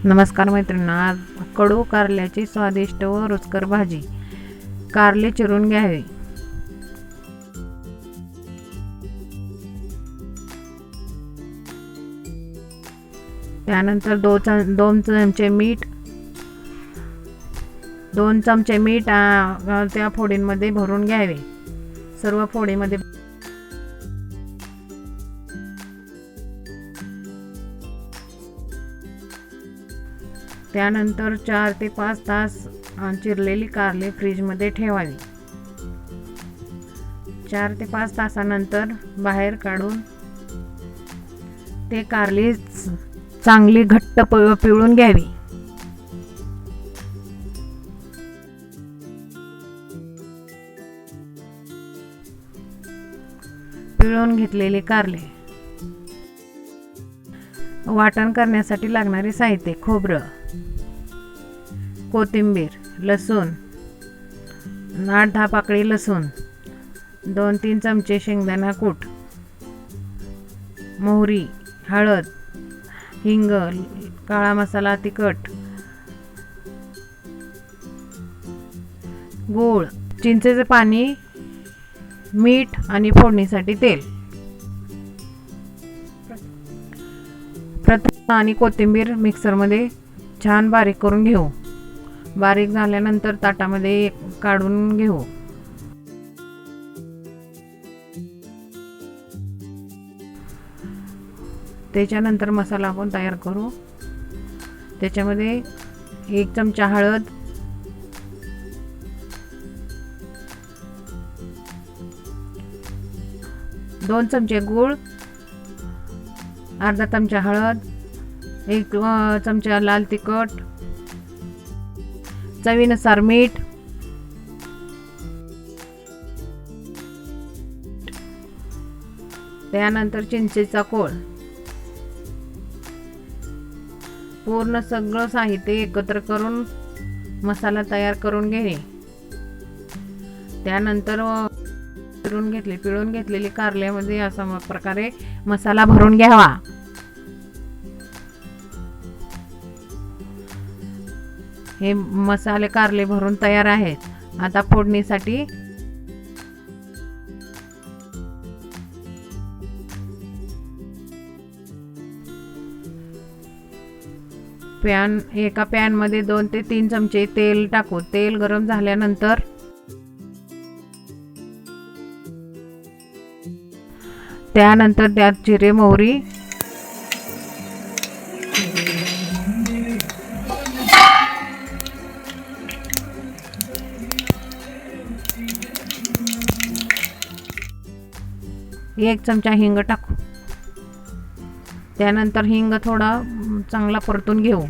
नमस्कार मैत्रिणींनो, आज कडू कारल्याची स्वादिष्ट व रुचकर भाजी. कारले चिरून घ्यावे. त्यानंतर 2 चमचे मीठ, 2 चमचे मीठ त्या फोडींमध्ये भरून घ्यावे. सर्व फोडीमध्ये त्यानंतर 4 ते 5 तास चिरलेली कारले फ्रीजमध्ये ठेवावी. 4 ते 5 तासानंतर बाहेर काढून ते कारले चांगली घट्ट पिळून घ्यावी. पिळून घेतलेले कारले. वाटण करण्यासाठी लागणारे साहित्य: खोबरं, कोथिंबीर, लसूण, 8-10 पाकळी लसूण, 2-3 चमचे शेंगदाणा कूट, मोहरी, हळद, हिंग, काळा मसाला, तिखट, गूळ, चिंचेचे पाणी, मीठ आणि फोडणीसाठी तेल. प्रथम आणि कोथिंबीर मिक्सरमध्ये छान बारीक करून घेऊ. बारीक झाल्यानंतर ताटामध्ये काढून घेऊ. त्याच्यानंतर मसाला आपण तयार करू. त्याच्यामध्ये 1 चमचा हळद, 2 चमचे गूळ, अर्धा चमचा हळद, 1 चमचा लाल तिखट, चवीनुसार मीठ, त्यानंतर चिंचेचा कोळ. पूर्ण सगळं साहित्य एकत्र करून मसाला तयार करून घेणे. त्यानंतर पिळून घेतलेली कारल्यामध्ये अशा प्रकारे मसाला भरून घ्यावा. हे मसाले कारले भरून तयार आहेत. आता फोडणीसाठी एका पॅन मध्ये 2 ते 3 चमचे तेल टाकू. तेल गरम झाल्यानंतर त्यानंतर त्यात जिरे, मोहरी, एक चमचा हिंग टाकू. त्यानंतर हिंग थोडा चांगला परतून घेऊ.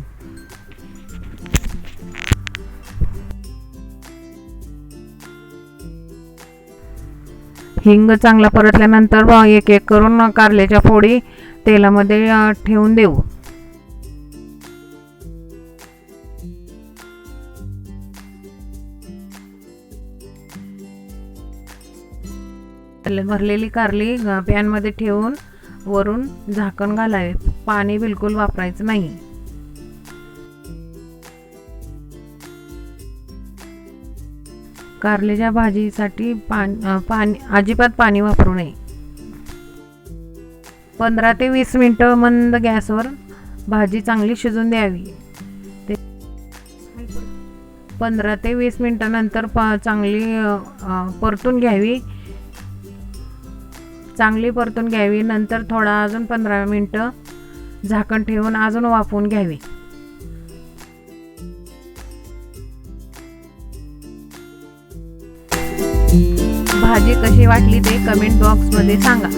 हिंग चांगला परतल्यानंतर एक एक करून कारल्याच्या फोडी तेलामध्ये ठेवून देऊ. भरलेली कारली पॅनमध्ये ठेवून वरून झाकण घालावे. पाणी बिलकुल वापरायचं नाही. कारल्याच्या भाजीसाठी पाणी अजिबात पाणी वापरू नये. 15 ते 20 मिनिटं मंद गॅसवर भाजी चांगली शिजून द्यावी. 15 ते 20 मिनिटानंतर चांगली परतून घ्यावी. नंतर थोडा अजून 15 मिनिटं झाकण ठेवून अजून वाफवून घ्यावी. भाजी कशी वाटली ते कमेंट बॉक्समध्ये सांगा.